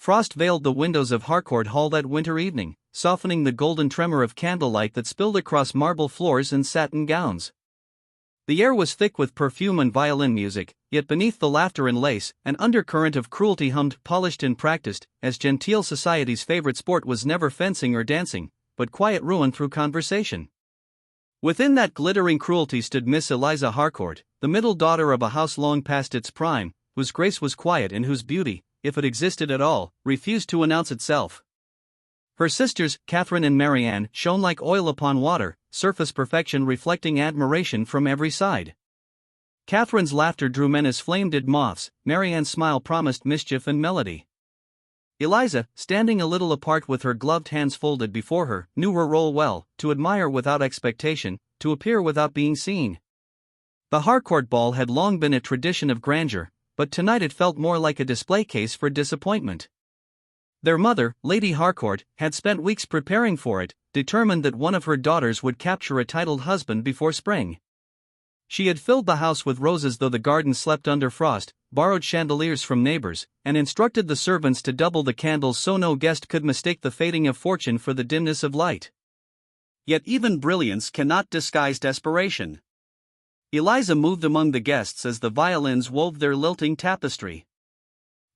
Frost veiled the windows of Harcourt Hall that winter evening, softening the golden tremor of candlelight that spilled across marble floors and satin gowns. The air was thick with perfume and violin music, yet beneath the laughter and lace, an undercurrent of cruelty hummed, polished and practiced, as genteel society's favorite sport was never fencing or dancing, but quiet ruin through conversation. Within that glittering cruelty stood Miss Eliza Harcourt, the middle daughter of a house long past its prime, whose grace was quiet and whose beauty, if it existed at all, refused to announce itself. Her sisters, Catherine and Marianne, shone like oil upon water, surface perfection reflecting admiration from every side. Catherine's laughter drew men as flame did moths, Marianne's smile promised mischief and melody. Eliza, standing a little apart with her gloved hands folded before her, knew her role well, to admire without expectation, to appear without being seen. The Harcourt ball had long been a tradition of grandeur, but tonight it felt more like a display case for disappointment. Their mother, Lady Harcourt, had spent weeks preparing for it, determined that one of her daughters would capture a titled husband before spring. She had filled the house with roses though the garden slept under frost, borrowed chandeliers from neighbors, and instructed the servants to double the candles so no guest could mistake the fading of fortune for the dimness of light. Yet even brilliance cannot disguise desperation. Eliza moved among the guests as the violins wove their lilting tapestry.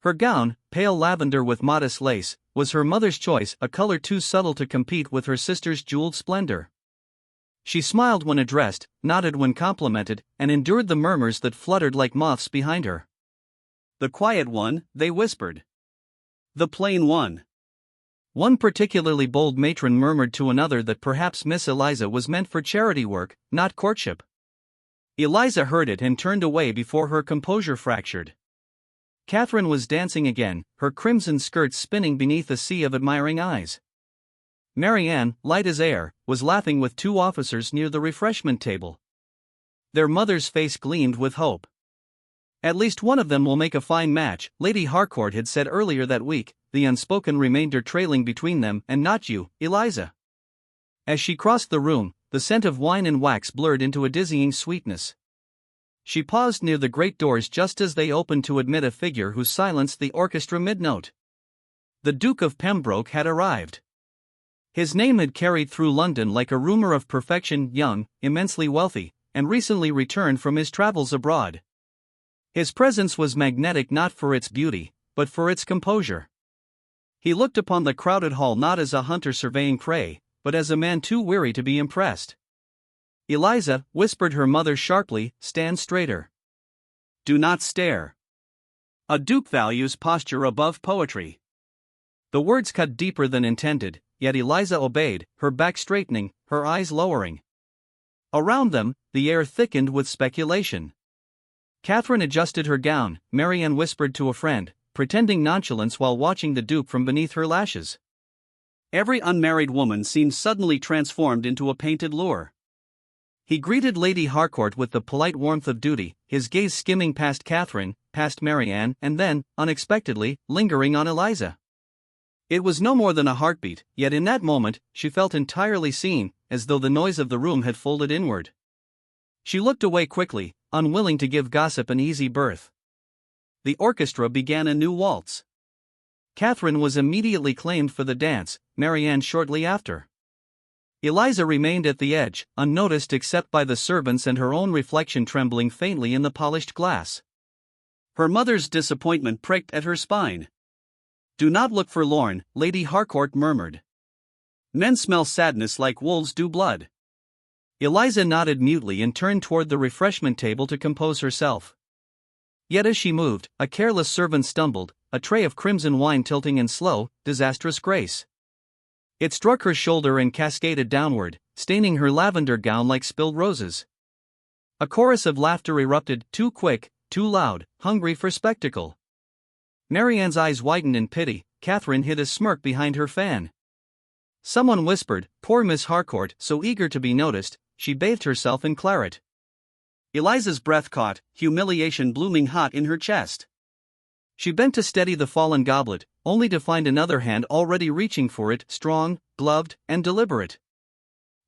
Her gown, pale lavender with modest lace, was her mother's choice, a color too subtle to compete with her sister's jeweled splendor. She smiled when addressed, nodded when complimented, and endured the murmurs that fluttered like moths behind her. "The quiet one," they whispered. "The plain one." One particularly bold matron murmured to another that perhaps Miss Eliza was meant for charity work, not courtship. Eliza heard it and turned away before her composure fractured. Catherine was dancing again, her crimson skirts spinning beneath a sea of admiring eyes. Marianne, light as air, was laughing with two officers near the refreshment table. Their mother's face gleamed with hope. "At least one of them will make a fine match," Lady Harcourt had said earlier that week, the unspoken remainder trailing between them. "And not you, Eliza." As she crossed the room, the scent of wine and wax blurred into a dizzying sweetness. She paused near the great doors just as they opened to admit a figure who silenced the orchestra mid-note. The Duke of Pembroke had arrived. His name had carried through London like a rumor of perfection, young, immensely wealthy, and recently returned from his travels abroad. His presence was magnetic not for its beauty, but for its composure. He looked upon the crowded hall not as a hunter surveying prey, but as a man too weary to be impressed. "Eliza," whispered her mother sharply, "stand straighter. Do not stare. A duke values posture above poetry." The words cut deeper than intended, yet Eliza obeyed, her back straightening, her eyes lowering. Around them, the air thickened with speculation. Catherine adjusted her gown, Marianne whispered to a friend, pretending nonchalance while watching the Duke from beneath her lashes. Every unmarried woman seemed suddenly transformed into a painted lure. He greeted Lady Harcourt with the polite warmth of duty, his gaze skimming past Catherine, past Marianne, and then, unexpectedly, lingering on Eliza. It was no more than a heartbeat, yet in that moment, she felt entirely seen, as though the noise of the room had folded inward. She looked away quickly, unwilling to give gossip an easy berth. The orchestra began a new waltz. Catherine was immediately claimed for the dance, Marianne shortly after. Eliza remained at the edge, unnoticed except by the servants and her own reflection trembling faintly in the polished glass. Her mother's disappointment pricked at her spine. "Do not look forlorn," Lady Harcourt murmured. "Men smell sadness like wolves do blood." Eliza nodded mutely and turned toward the refreshment table to compose herself. Yet as she moved, a careless servant stumbled, a tray of crimson wine tilting in slow, disastrous grace. It struck her shoulder and cascaded downward, staining her lavender gown like spilled roses. A chorus of laughter erupted, too quick, too loud, hungry for spectacle. Marianne's eyes widened in pity, Catherine hid a smirk behind her fan. Someone whispered, "Poor Miss Harcourt, so eager to be noticed, she bathed herself in claret." Eliza's breath caught, humiliation blooming hot in her chest. She bent to steady the fallen goblet, only to find another hand already reaching for it, strong, gloved, and deliberate.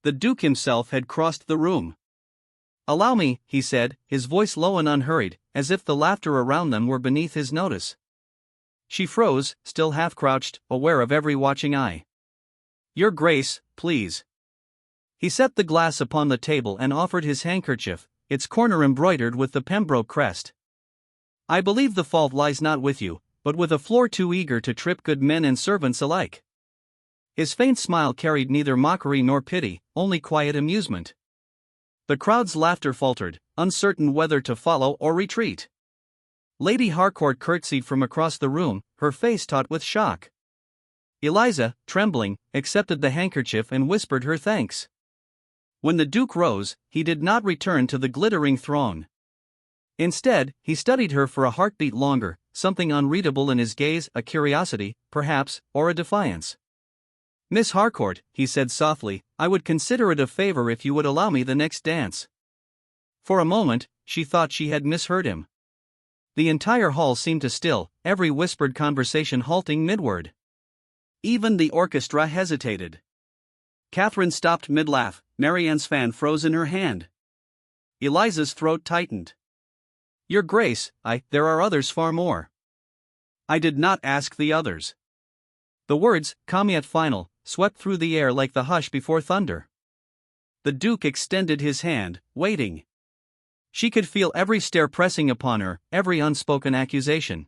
The Duke himself had crossed the room. "Allow me," he said, his voice low and unhurried, as if the laughter around them were beneath his notice. She froze, still half-crouched, aware of every watching eye. "Your Grace, please." He set the glass upon the table and offered his handkerchief, its corner embroidered with the Pembroke crest. "I believe the fault lies not with you, but with a floor too eager to trip good men and servants alike." His faint smile carried neither mockery nor pity, only quiet amusement. The crowd's laughter faltered, uncertain whether to follow or retreat. Lady Harcourt curtsied from across the room, her face taut with shock. Eliza, trembling, accepted the handkerchief and whispered her thanks. When the Duke rose, he did not return to the glittering throng. Instead, he studied her for a heartbeat longer, something unreadable in his gaze, a curiosity, perhaps, or a defiance. "Miss Harcourt," he said softly, "I would consider it a favor if you would allow me the next dance." For a moment, she thought she had misheard him. The entire hall seemed to still, every whispered conversation halting midward. Even the orchestra hesitated. Catherine stopped mid-laugh, Marianne's fan froze in her hand. Eliza's throat tightened. "Your Grace, there are others far more." "I did not ask the others." The words, calm yet final, swept through the air like the hush before thunder. The Duke extended his hand, waiting. She could feel every stare pressing upon her, every unspoken accusation.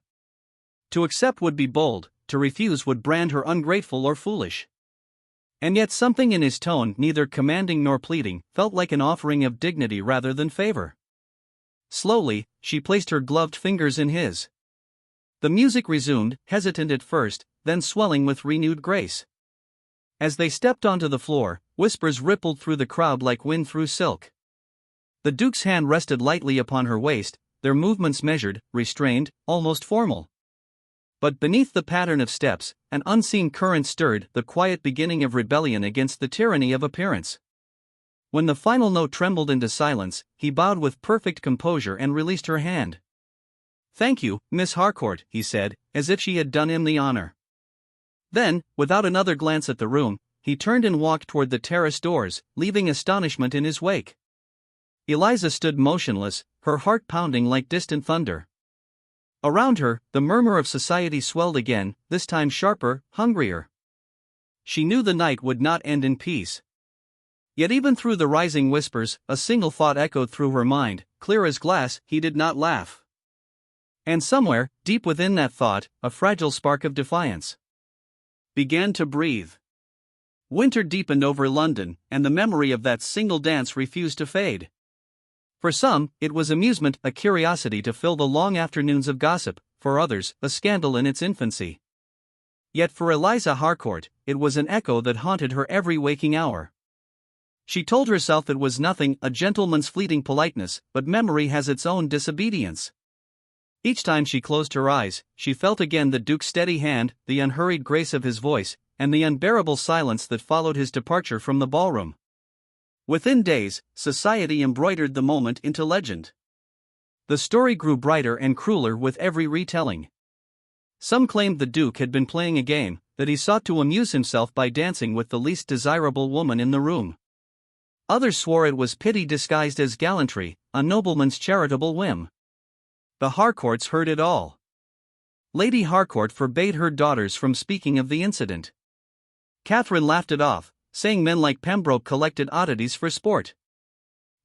To accept would be bold, to refuse would brand her ungrateful or foolish. And yet something in his tone, neither commanding nor pleading, felt like an offering of dignity rather than favor. Slowly, she placed her gloved fingers in his. The music resumed, hesitant at first, then swelling with renewed grace. As they stepped onto the floor, whispers rippled through the crowd like wind through silk. The Duke's hand rested lightly upon her waist, their movements measured, restrained, almost formal. But beneath the pattern of steps, an unseen current stirred, the quiet beginning of rebellion against the tyranny of appearance. When the final note trembled into silence, he bowed with perfect composure and released her hand. "Thank you, Miss Harcourt," he said, as if she had done him the honor. Then, without another glance at the room, he turned and walked toward the terrace doors, leaving astonishment in his wake. Eliza stood motionless, her heart pounding like distant thunder. Around her, the murmur of society swelled again, this time sharper, hungrier. She knew the night would not end in peace. Yet even through the rising whispers, a single thought echoed through her mind, clear as glass: he did not laugh. And somewhere, deep within that thought, a fragile spark of defiance began to breathe. Winter deepened over London, and the memory of that single dance refused to fade. For some, it was amusement, a curiosity to fill the long afternoons of gossip; for others, a scandal in its infancy. Yet for Eliza Harcourt, it was an echo that haunted her every waking hour. She told herself it was nothing, a gentleman's fleeting politeness, but memory has its own disobedience. Each time she closed her eyes, she felt again the Duke's steady hand, the unhurried grace of his voice, and the unbearable silence that followed his departure from the ballroom. Within days, society embroidered the moment into legend. The story grew brighter and crueler with every retelling. Some claimed the Duke had been playing a game, that he sought to amuse himself by dancing with the least desirable woman in the room. Others swore it was pity disguised as gallantry, a nobleman's charitable whim. The Harcourts heard it all. Lady Harcourt forbade her daughters from speaking of the incident. Catherine laughed it off, saying men like Pembroke collected oddities for sport.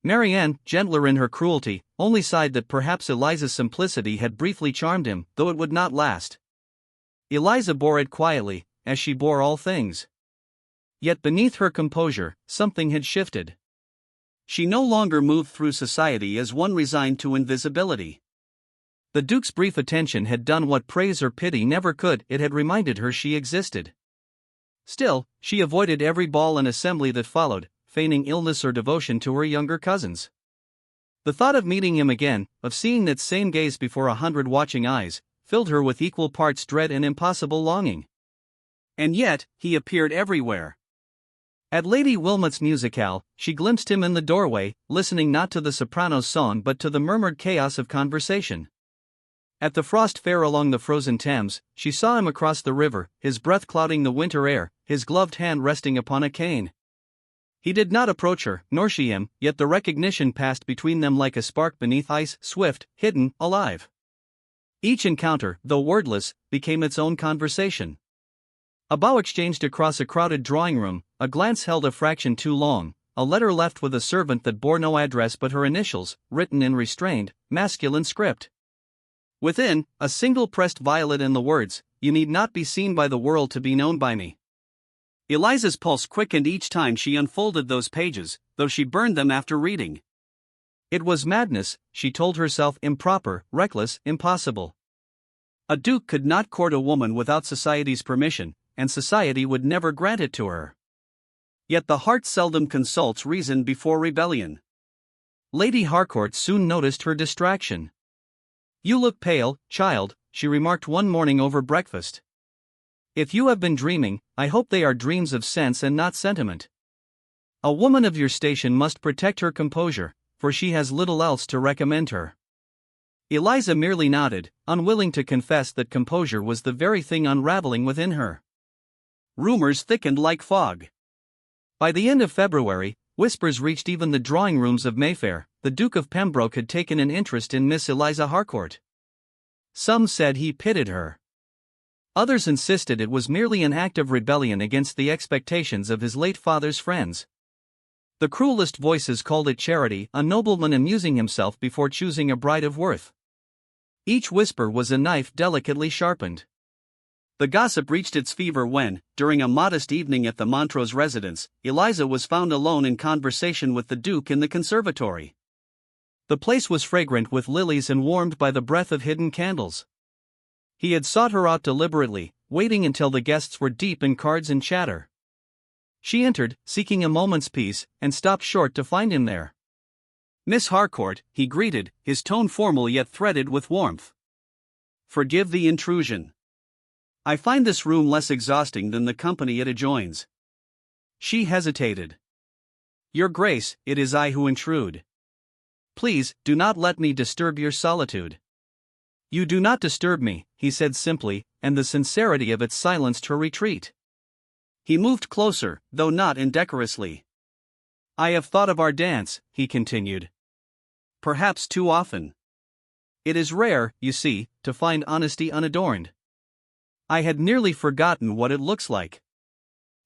Marianne, gentler in her cruelty, only sighed that perhaps Eliza's simplicity had briefly charmed him, though it would not last. Eliza bore it quietly, as she bore all things. Yet beneath her composure, something had shifted. She no longer moved through society as one resigned to invisibility. The Duke's brief attention had done what praise or pity never could; it had reminded her she existed. Still, she avoided every ball and assembly that followed, feigning illness or devotion to her younger cousins. The thought of meeting him again, of seeing that same gaze before 100 watching eyes, filled her with equal parts dread and impossible longing. And yet, he appeared everywhere. At Lady Wilmot's musicale, she glimpsed him in the doorway, listening not to the soprano's song but to the murmured chaos of conversation. At the Frost Fair along the frozen Thames, she saw him across the river, his breath clouding the winter air, his gloved hand resting upon a cane. He did not approach her, nor she him, yet the recognition passed between them like a spark beneath ice, swift, hidden, alive. Each encounter, though wordless, became its own conversation. A bow exchanged across a crowded drawing room, a glance held a fraction too long, a letter left with a servant that bore no address but her initials, written in restrained, masculine script. Within, a single pressed violet and the words, "You need not be seen by the world to be known by me." Eliza's pulse quickened each time she unfolded those pages, though she burned them after reading. It was madness, she told herself, improper, reckless, impossible. A duke could not court a woman without society's permission, and society would never grant it to her. Yet the heart seldom consults reason before rebellion. Lady Harcourt soon noticed her distraction. "You look pale, child," she remarked one morning over breakfast. "If you have been dreaming, I hope they are dreams of sense and not sentiment. A woman of your station must protect her composure, for she has little else to recommend her." Eliza merely nodded, unwilling to confess that composure was the very thing unraveling within her. Rumors thickened like fog. By the end of February, whispers reached even the drawing rooms of Mayfair. The Duke of Pembroke had taken an interest in Miss Eliza Harcourt. Some said he pitied her. Others insisted it was merely an act of rebellion against the expectations of his late father's friends. The cruelest voices called it charity, a nobleman amusing himself before choosing a bride of worth. Each whisper was a knife delicately sharpened. The gossip reached its fever when, during a modest evening at the Montrose residence, Eliza was found alone in conversation with the Duke in the conservatory. The place was fragrant with lilies and warmed by the breath of hidden candles. He had sought her out deliberately, waiting until the guests were deep in cards and chatter. She entered, seeking a moment's peace, and stopped short to find him there. "Miss Harcourt," he greeted, his tone formal yet threaded with warmth. "Forgive the intrusion. I find this room less exhausting than the company it adjoins." She hesitated. "Your Grace, it is I who intrude. Please, do not let me disturb your solitude." "You do not disturb me," he said simply, and the sincerity of it silenced her retreat. He moved closer, though not indecorously. "I have thought of our dance," he continued. "Perhaps too often. It is rare, you see, to find honesty unadorned. I had nearly forgotten what it looks like."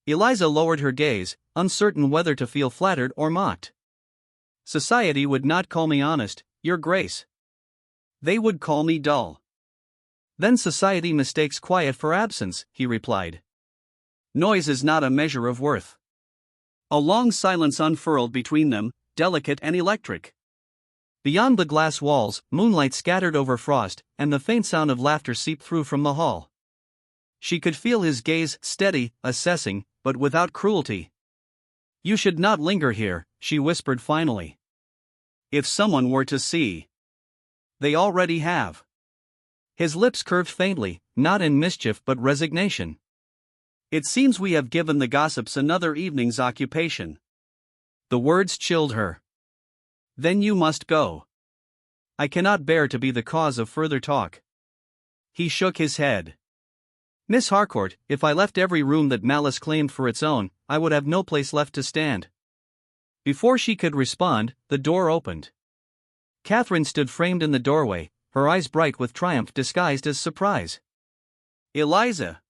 Eliza lowered her gaze, uncertain whether to feel flattered or mocked. "Society would not call me honest, Your Grace. They would call me dull." "Then society mistakes quiet for absence," he replied. "Noise is not a measure of worth." A long silence unfurled between them, delicate and electric. Beyond the glass walls, moonlight scattered over frost, and the faint sound of laughter seeped through from the hall. She could feel his gaze, steady, assessing, but without cruelty. "You should not linger here," she whispered finally. "If someone were to see." "They already have." His lips curved faintly, not in mischief but resignation. "It seems we have given the gossips another evening's occupation." The words chilled her. "Then you must go. I cannot bear to be the cause of further talk." He shook his head. "Miss Harcourt, if I left every room that malice claimed for its own, I would have no place left to stand." Before she could respond, the door opened. Catherine stood framed in the doorway, her eyes bright with triumph disguised as surprise. "Eliza!"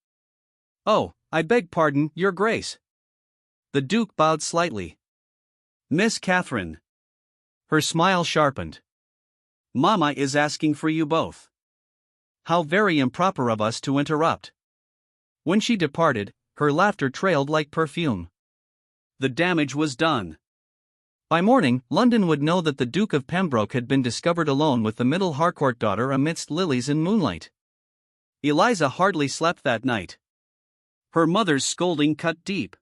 "Oh, I beg pardon, Your Grace." The Duke bowed slightly. "Miss Catherine." Her smile sharpened. "Mama is asking for you both." How very improper of us to interrupt. When she departed, her laughter trailed like perfume. The damage was done. By morning, London would know that the Duke of Pembroke had been discovered alone with the middle Harcourt daughter amidst lilies and moonlight. Eliza hardly slept that night. Her mother's scolding cut deep.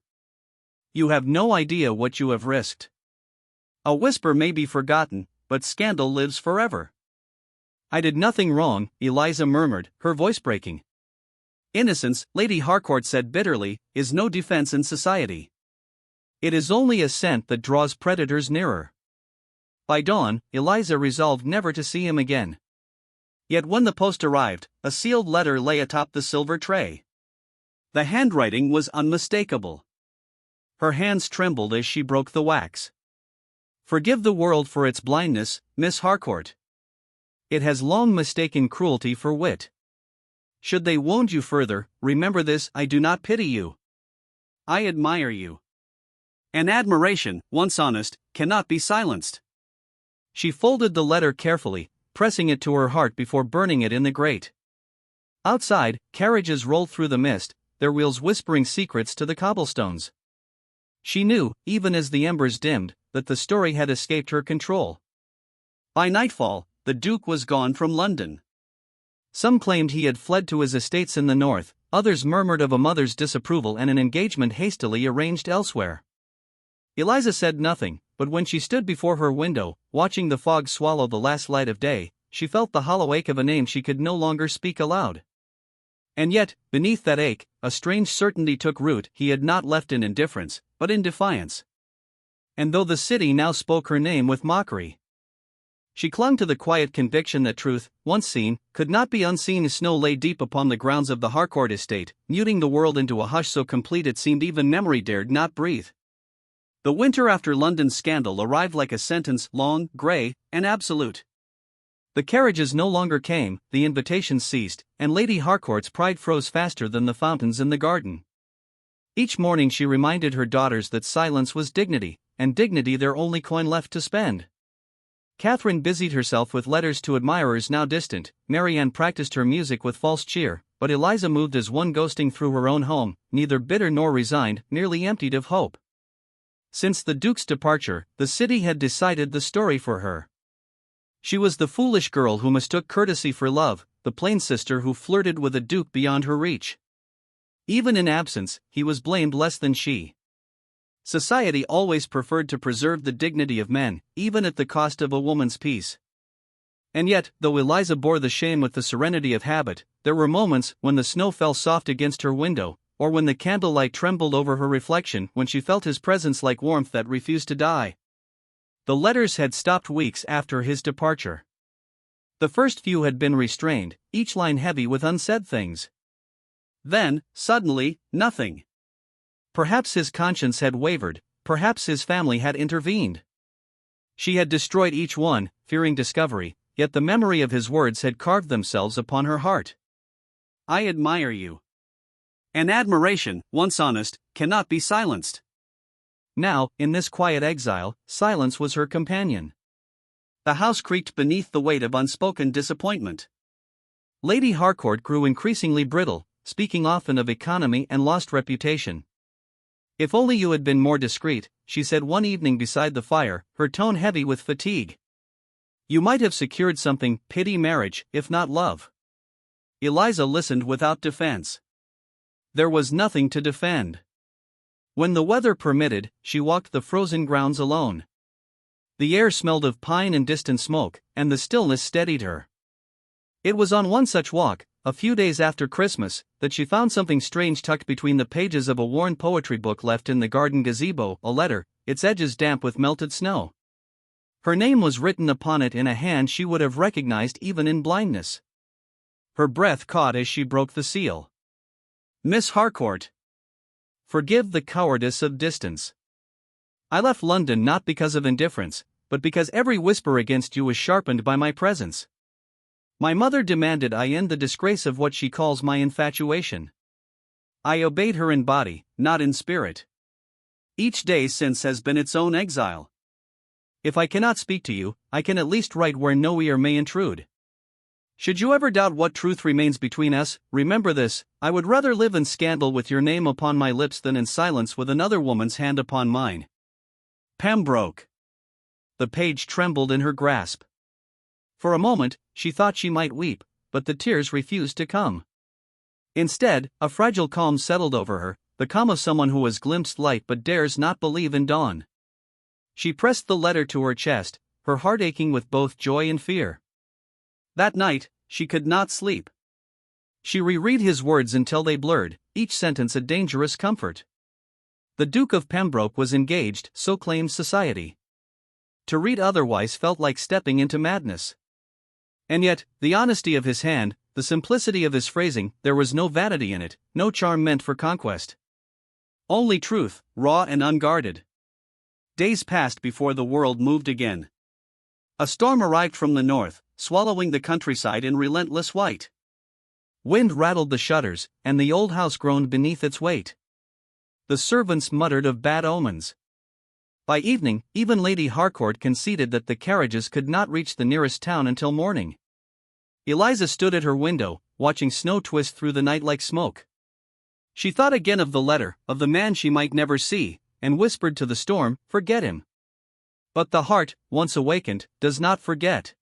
"You have no idea what you have risked. A whisper may be forgotten, but scandal lives forever." "I did nothing wrong," Eliza murmured, her voice breaking. "Innocence," Lady Harcourt said bitterly, "is no defense in society. It is only a scent that draws predators nearer." By dawn, Eliza resolved never to see him again. Yet when the post arrived, a sealed letter lay atop the silver tray. The handwriting was unmistakable. Her hands trembled as she broke the wax. "Forgive the world for its blindness, Miss Harcourt. It has long mistaken cruelty for wit. Should they wound you further, remember this: I do not pity you. I admire you. An admiration, once honest, cannot be silenced. She folded the letter carefully, pressing it to her heart before burning it in the grate. Outside, carriages rolled through the mist, their wheels whispering secrets to the cobblestones. She knew, even as the embers dimmed, that the story had escaped her control. By nightfall, the Duke was gone from London. Some claimed he had fled to his estates in the north, others murmured of a mother's disapproval and an engagement hastily arranged elsewhere. Eliza said nothing, but when she stood before her window, watching the fog swallow the last light of day, she felt the hollow ache of a name she could no longer speak aloud. And yet, beneath that ache, a strange certainty took root: he had not left in indifference, but in defiance. And though the city now spoke her name with mockery, she clung to the quiet conviction that truth, once seen, could not be unseen. Snow lay deep upon the grounds of the Harcourt estate, muting the world into a hush so complete it seemed even memory dared not breathe. The winter after London's scandal arrived like a sentence, long, grey, and absolute. The carriages no longer came, the invitations ceased, and Lady Harcourt's pride froze faster than the fountains in the garden. Each morning she reminded her daughters that silence was dignity, and dignity their only coin left to spend. Catherine busied herself with letters to admirers now distant, Marianne practiced her music with false cheer, but Eliza moved as one ghosting through her own home, neither bitter nor resigned, merely emptied of hope. Since the Duke's departure, the city had decided the story for her. She was the foolish girl who mistook courtesy for love, the plain sister who flirted with a duke beyond her reach. Even in absence, he was blamed less than she. Society always preferred to preserve the dignity of men, even at the cost of a woman's peace. And yet, though Eliza bore the shame with the serenity of habit, there were moments when the snow fell soft against her window, or when the candlelight trembled over her reflection, when she felt his presence like warmth that refused to die. The letters had stopped weeks after his departure. The first few had been restrained, each line heavy with unsaid things. Then, suddenly, nothing. Perhaps his conscience had wavered, perhaps his family had intervened. She had destroyed each one, fearing discovery, yet the memory of his words had carved themselves upon her heart. I admire you. An admiration, once honest, cannot be silenced. Now, in this quiet exile, silence was her companion. The house creaked beneath the weight of unspoken disappointment. Lady Harcourt grew increasingly brittle, speaking often of economy and lost reputation. If only you had been more discreet, she said one evening beside the fire, her tone heavy with fatigue. You might have secured something: pity, marriage, if not love. Eliza listened without defense. There was nothing to defend. When the weather permitted, she walked the frozen grounds alone. The air smelled of pine and distant smoke, and the stillness steadied her. It was on one such walk, a few days after Christmas, that she found something strange tucked between the pages of a worn poetry book left in the garden gazebo, a letter, its edges damp with melted snow. Her name was written upon it in a hand she would have recognized even in blindness. Her breath caught as she broke the seal. Miss Harcourt. Forgive the cowardice of distance. I left London not because of indifference, but because every whisper against you was sharpened by my presence. My mother demanded I end the disgrace of what she calls my infatuation. I obeyed her in body, not in spirit. Each day since has been its own exile. If I cannot speak to you, I can at least write where no ear may intrude. Should you ever doubt what truth remains between us, remember this: I would rather live in scandal with your name upon my lips than in silence with another woman's hand upon mine. Pembroke. The page trembled in her grasp. For a moment, she thought she might weep, but the tears refused to come. Instead, a fragile calm settled over her, the calm of someone who has glimpsed light but dares not believe in dawn. She pressed the letter to her chest, her heart aching with both joy and fear. That night, she could not sleep. She reread his words until they blurred, each sentence a dangerous comfort. The Duke of Pembroke was engaged, so claimed society. To read otherwise felt like stepping into madness. And yet, the honesty of his hand, the simplicity of his phrasing, there was no vanity in it, no charm meant for conquest. Only truth, raw and unguarded. Days passed before the world moved again. A storm arrived from the north, swallowing the countryside in relentless white. Wind rattled the shutters, and the old house groaned beneath its weight. The servants muttered of bad omens. By evening, even Lady Harcourt conceded that the carriages could not reach the nearest town until morning. Eliza stood at her window, watching snow twist through the night like smoke. She thought again of the letter, of the man she might never see, and whispered to the storm, "Forget him." But the heart, once awakened, does not forget.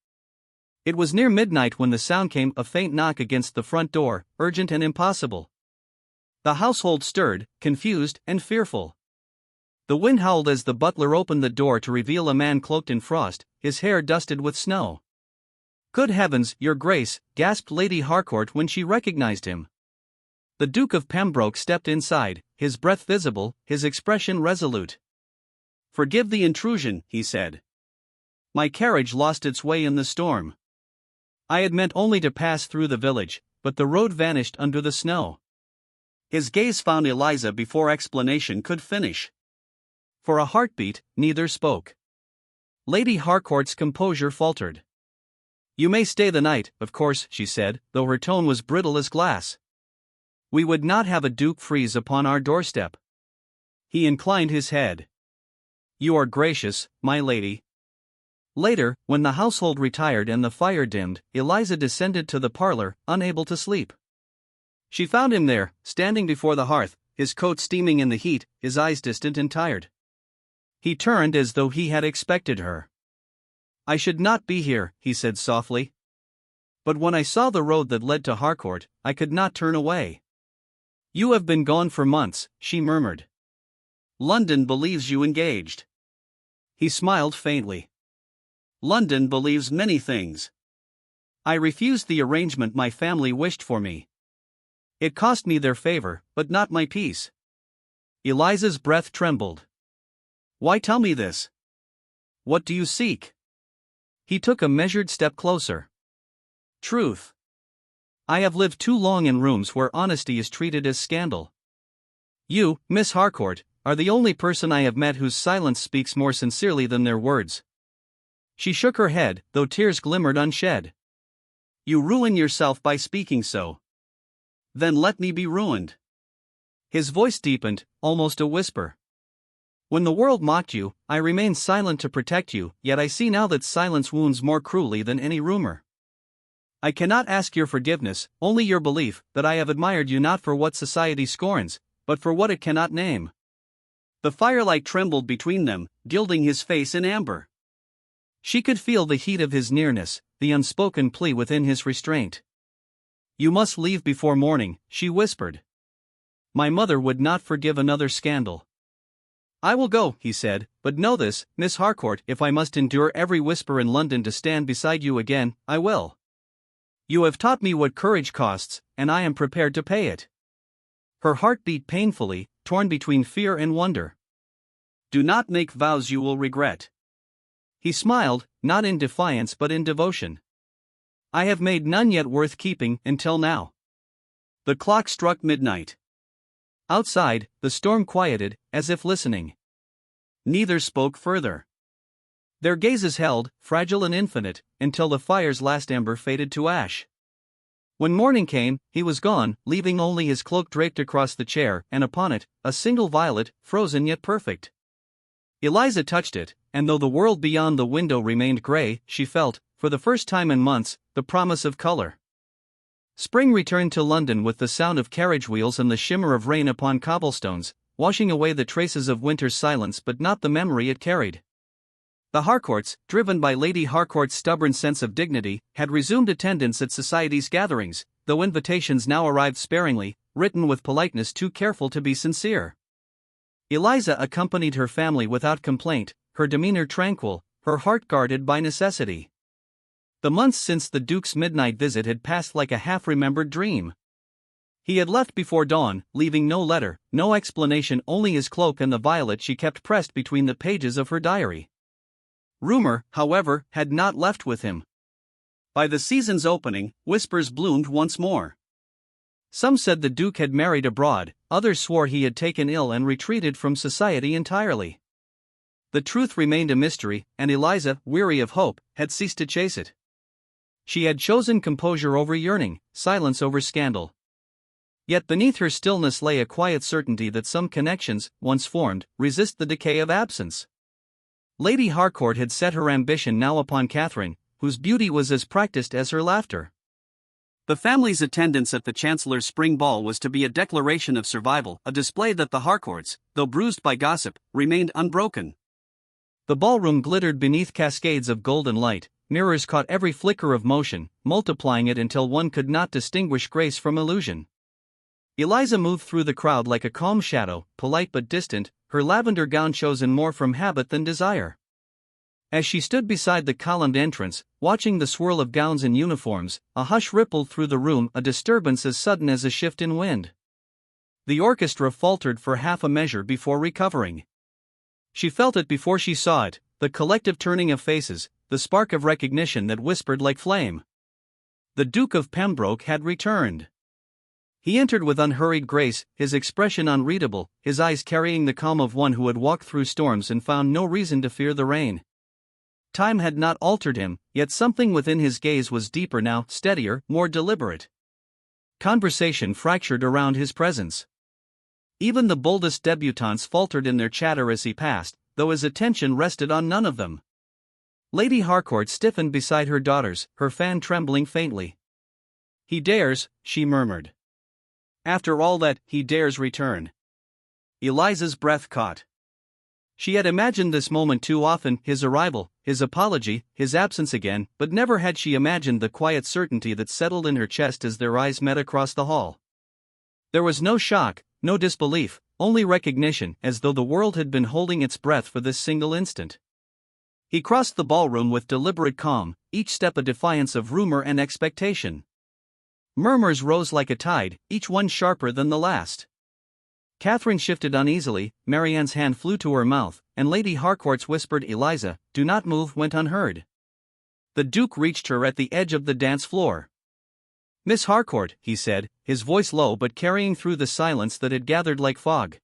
It was near midnight when the sound came, a faint knock against the front door, urgent and impossible. The household stirred, confused and fearful. The wind howled as the butler opened the door to reveal a man cloaked in frost, his hair dusted with snow. "Good heavens, your grace," gasped Lady Harcourt when she recognized him. The Duke of Pembroke stepped inside, his breath visible, his expression resolute. "Forgive the intrusion," he said. "My carriage lost its way in the storm. I had meant only to pass through the village, but the road vanished under the snow." His gaze found Eliza before explanation could finish. For a heartbeat, neither spoke. Lady Harcourt's composure faltered. "You may stay the night, of course," she said, though her tone was brittle as glass. "We would not have a duke freeze upon our doorstep." He inclined his head. "You are gracious, my lady." Later, when the household retired and the fire dimmed, Eliza descended to the parlor, unable to sleep. She found him there, standing before the hearth, his coat steaming in the heat, his eyes distant and tired. He turned as though he had expected her. "I should not be here," he said softly. "But when I saw the road that led to Harcourt, I could not turn away." "You have been gone for months," she murmured. "London believes you engaged." He smiled faintly. "London believes many things. I refused the arrangement my family wished for me. It cost me their favor, but not my peace." Eliza's breath trembled. "Why tell me this? What do you seek?" He took a measured step closer. "Truth. I have lived too long in rooms where honesty is treated as scandal. You, Miss Harcourt, are the only person I have met whose silence speaks more sincerely than their words." She shook her head, though tears glimmered unshed. "You ruin yourself by speaking so. Then let me be ruined." His voice deepened, almost a whisper. "When the world mocked you, I remained silent to protect you, yet I see now that silence wounds more cruelly than any rumor. I cannot ask your forgiveness, only your belief that I have admired you not for what society scorns, but for what it cannot name." The firelight trembled between them, gilding his face in amber. She could feel the heat of his nearness, the unspoken plea within his restraint. "You must leave before morning," she whispered. "My mother would not forgive another scandal." "I will go," he said, "but know this, Miss Harcourt, if I must endure every whisper in London to stand beside you again, I will. You have taught me what courage costs, and I am prepared to pay it." Her heart beat painfully, torn between fear and wonder. "Do not make vows you will regret." He smiled, not in defiance but in devotion. "I have made none yet worth keeping, until now." The clock struck midnight. Outside, the storm quieted, as if listening. Neither spoke further. Their gazes held, fragile and infinite, until the fire's last ember faded to ash. When morning came, he was gone, leaving only his cloak draped across the chair, and upon it, a single violet, frozen yet perfect. Eliza touched it, and though the world beyond the window remained gray, she felt, for the first time in months, the promise of color. Spring returned to London with the sound of carriage wheels and the shimmer of rain upon cobblestones, washing away the traces of winter's silence but not the memory it carried. The Harcourts, driven by Lady Harcourt's stubborn sense of dignity, had resumed attendance at society's gatherings, though invitations now arrived sparingly, written with politeness too careful to be sincere. Eliza accompanied her family without complaint, her demeanor tranquil, her heart guarded by necessity. The months since the Duke's midnight visit had passed like a half-remembered dream. He had left before dawn, leaving no letter, no explanation, only his cloak and the violet she kept pressed between the pages of her diary. Rumor, however, had not left with him. By the season's opening, whispers bloomed once more. Some said the Duke had married abroad, others swore he had taken ill and retreated from society entirely. The truth remained a mystery, and Eliza, weary of hope, had ceased to chase it. She had chosen composure over yearning, silence over scandal. Yet beneath her stillness lay a quiet certainty that some connections, once formed, resist the decay of absence. Lady Harcourt had set her ambition now upon Catherine, whose beauty was as practiced as her laughter. The family's attendance at the Chancellor's spring ball was to be a declaration of survival, a display that the Harcourts, though bruised by gossip, remained unbroken. The ballroom glittered beneath cascades of golden light, mirrors caught every flicker of motion, multiplying it until one could not distinguish grace from illusion. Eliza moved through the crowd like a calm shadow, polite but distant, her lavender gown chosen more from habit than desire. As she stood beside the columned entrance, watching the swirl of gowns and uniforms, a hush rippled through the room, a disturbance as sudden as a shift in wind. The orchestra faltered for half a measure before recovering. She felt it before she saw it, the collective turning of faces, the spark of recognition that whispered like flame. The Duke of Pembroke had returned. He entered with unhurried grace, his expression unreadable, his eyes carrying the calm of one who had walked through storms and found no reason to fear the rain. Time had not altered him, yet something within his gaze was deeper now, steadier, more deliberate. Conversation fractured around his presence. Even the boldest debutantes faltered in their chatter as he passed, though his attention rested on none of them. Lady Harcourt stiffened beside her daughters, her fan trembling faintly. "He dares," she murmured. "After all that, he dares return." Eliza's breath caught. She had imagined this moment too often, his arrival, his apology, his absence again, but never had she imagined the quiet certainty that settled in her chest as their eyes met across the hall. There was no shock, no disbelief, only recognition, as though the world had been holding its breath for this single instant. He crossed the ballroom with deliberate calm, each step a defiance of rumor and expectation. Murmurs rose like a tide, each one sharper than the last. Catherine shifted uneasily, Marianne's hand flew to her mouth, and Lady Harcourt's whispered "Eliza, do not move" went unheard. The Duke reached her at the edge of the dance floor. "Miss Harcourt," he said, his voice low but carrying through the silence that had gathered like fog.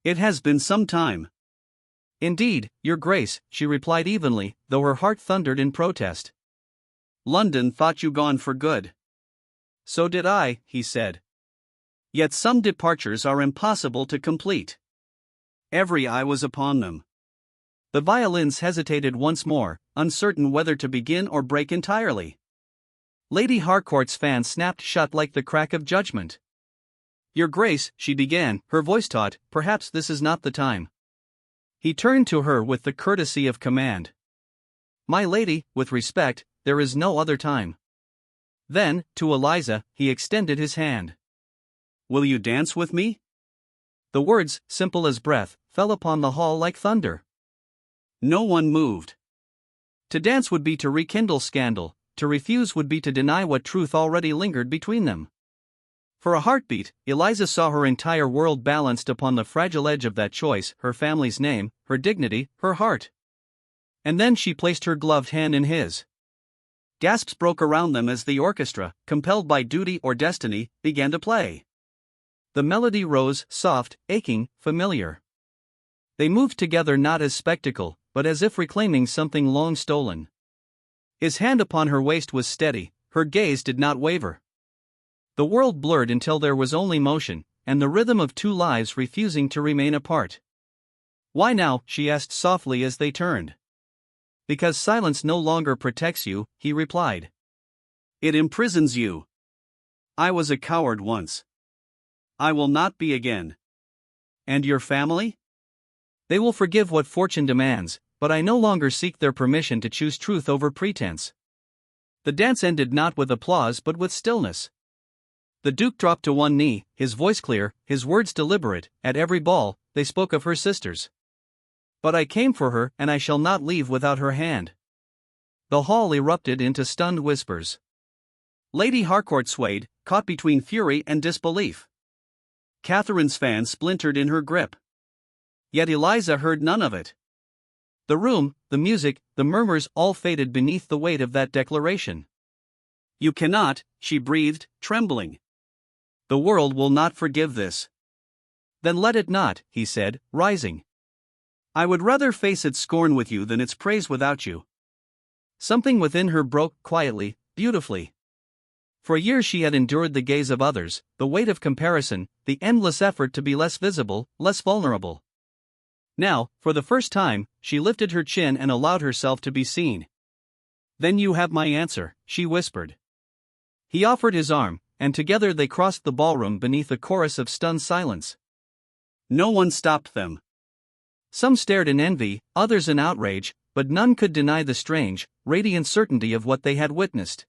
"It has been some time." "Indeed, Your Grace," she replied evenly, though her heart thundered in protest. "London thought you gone for good." "So did I," he said. "Yet some departures are impossible to complete." Every eye was upon them. The violins hesitated once more, uncertain whether to begin or break entirely. Lady Harcourt's fan snapped shut like the crack of judgment. "Your Grace," she began, her voice taut, "perhaps this is not the time." He turned to her with the courtesy of command. "My lady, with respect, there is no other time." Then, to Eliza, he extended his hand. "Will you dance with me?" The words, simple as breath, fell upon the hall like thunder. No one moved. To dance would be to rekindle scandal, to refuse would be to deny what truth already lingered between them. For a heartbeat, Eliza saw her entire world balanced upon the fragile edge of that choice, her family's name, her dignity, her heart. And then she placed her gloved hand in his. Gasps broke around them as the orchestra, compelled by duty or destiny, began to play. The melody rose, soft, aching, familiar. They moved together not as spectacle, but as if reclaiming something long stolen. His hand upon her waist was steady, her gaze did not waver. The world blurred until there was only motion, and the rhythm of two lives refusing to remain apart. "Why now?" she asked softly as they turned. "Because silence no longer protects you," he replied. "It imprisons you. I was a coward once. I will not be again." "And your family?" "They will forgive what fortune demands, but I no longer seek their permission to choose truth over pretense." The dance ended not with applause but with stillness. The Duke dropped to one knee, his voice clear, his words deliberate. At every ball, they spoke of her sisters. "But I came for her, and I shall not leave without her hand." The hall erupted into stunned whispers. Lady Harcourt swayed, caught between fury and disbelief. Catherine's fan splintered in her grip. Yet Eliza heard none of it. The room, the music, the murmurs all faded beneath the weight of that declaration. "You cannot," she breathed, trembling. "The world will not forgive this." "Then let it not," he said, rising. "I would rather face its scorn with you than its praise without you." Something within her broke quietly, beautifully. For years she had endured the gaze of others, the weight of comparison, the endless effort to be less visible, less vulnerable. Now, for the first time, she lifted her chin and allowed herself to be seen. "Then you have my answer," she whispered. He offered his arm, and together they crossed the ballroom beneath a chorus of stunned silence. No one stopped them. Some stared in envy, others in outrage, but none could deny the strange, radiant certainty of what they had witnessed.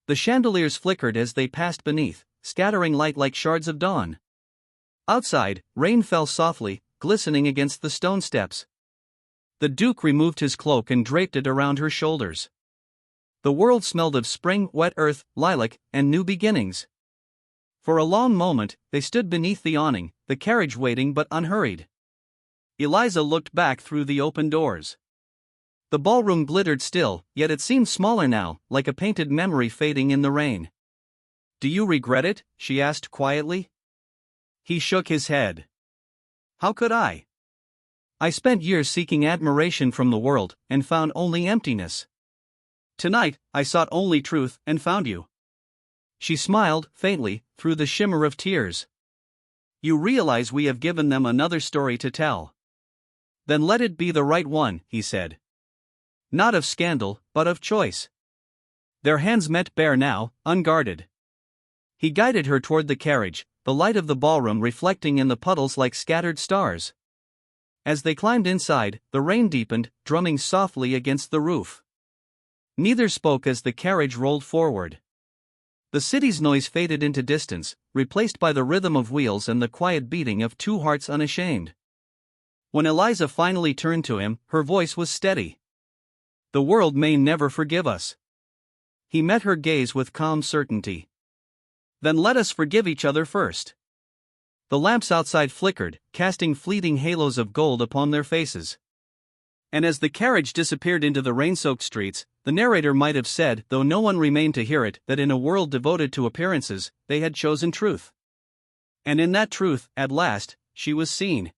The chandeliers flickered as they passed beneath, scattering light like shards of dawn. Outside, rain fell softly, glistening against the stone steps. The Duke removed his cloak and draped it around her shoulders. The world smelled of spring, wet earth, lilac, and new beginnings. For a long moment, they stood beneath the awning, the carriage waiting but unhurried. Eliza looked back through the open doors. The ballroom glittered still, yet it seemed smaller now, like a painted memory fading in the rain. "Do you regret it?" she asked quietly. He shook his head. "How could I? I spent years seeking admiration from the world, and found only emptiness. Tonight, I sought only truth, and found you." She smiled, faintly, through the shimmer of tears. "You realize we have given them another story to tell. Then let it be the right one," he said. "Not of scandal, but of choice." Their hands met bare now, unguarded. He guided her toward the carriage, the light of the ballroom reflecting in the puddles like scattered stars. As they climbed inside, the rain deepened, drumming softly against the roof. Neither spoke as the carriage rolled forward. The city's noise faded into distance, replaced by the rhythm of wheels and the quiet beating of two hearts unashamed. When Eliza finally turned to him, her voice was steady. "The world may never forgive us." He met her gaze with calm certainty. "Then let us forgive each other first." The lamps outside flickered, casting fleeting halos of gold upon their faces. And as the carriage disappeared into the rain-soaked streets, the narrator might have said, though no one remained to hear it, that in a world devoted to appearances, they had chosen truth. And in that truth, at last, she was seen.